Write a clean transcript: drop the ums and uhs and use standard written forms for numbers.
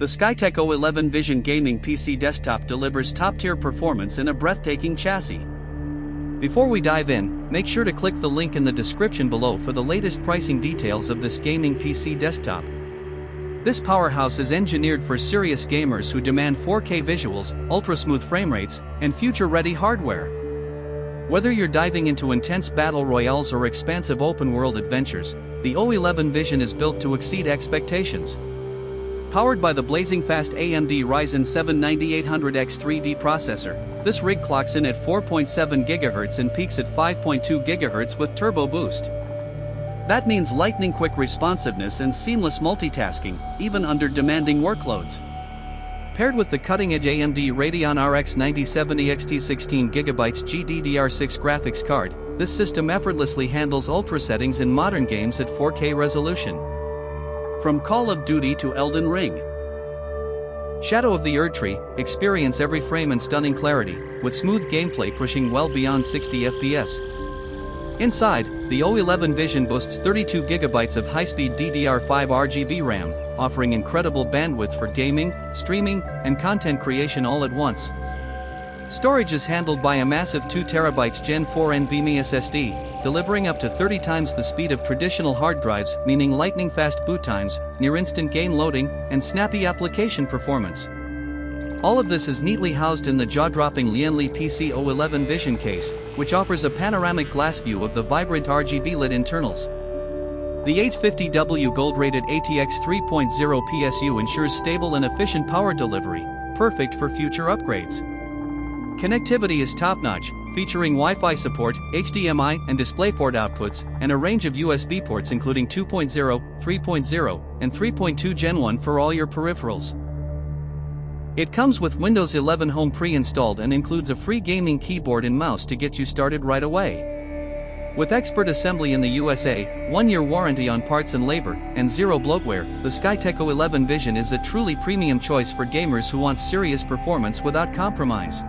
The Skytech O11 Vision gaming PC desktop delivers top-tier performance in a breathtaking chassis. Before we dive in, make sure to click the link in the description below for the latest pricing details of this gaming PC desktop. This powerhouse is engineered for serious gamers who demand 4K visuals, ultra-smooth frame rates, and future-ready hardware. Whether you're diving into intense battle royales or expansive open-world adventures, the O11 Vision is built to exceed expectations. Powered by the blazing fast AMD Ryzen 7 9800X 3D processor, this rig clocks in at 4.7 GHz and peaks at 5.2 GHz with turbo boost. That means lightning-quick responsiveness and seamless multitasking, even under demanding workloads. Paired with the cutting-edge AMD Radeon RX 9070 XT 16GB GDDR6 graphics card, this system effortlessly handles ultra settings in modern games at 4K resolution. From Call of Duty to Elden Ring, Shadow of the Erdtree, experience every frame in stunning clarity, with smooth gameplay pushing well beyond 60 FPS. Inside, the O11 Vision boasts 32 GB of high-speed DDR5 RGB RAM, offering incredible bandwidth for gaming, streaming, and content creation all at once. Storage is handled by a massive 2TB Gen4 NVMe SSD, delivering up to 30 times the speed of traditional hard drives, meaning lightning-fast boot times, near-instant game loading, and snappy application performance. All of this is neatly housed in the jaw-dropping Lian Li PC-O11 Vision case, which offers a panoramic glass view of the vibrant RGB-lit internals. The 850W Gold-rated ATX 3.0 PSU ensures stable and efficient power delivery, perfect for future upgrades. Connectivity is top-notch, featuring Wi-Fi support, HDMI and DisplayPort outputs, and a range of USB ports including 2.0, 3.0, and 3.2 Gen 1 for all your peripherals. It comes with Windows 11 Home pre-installed and includes a free gaming keyboard and mouse to get you started right away. With expert assembly in the USA, 1-year warranty on parts and labor, and zero bloatware, the Skytech O11 Vision is a truly premium choice for gamers who want serious performance without compromise.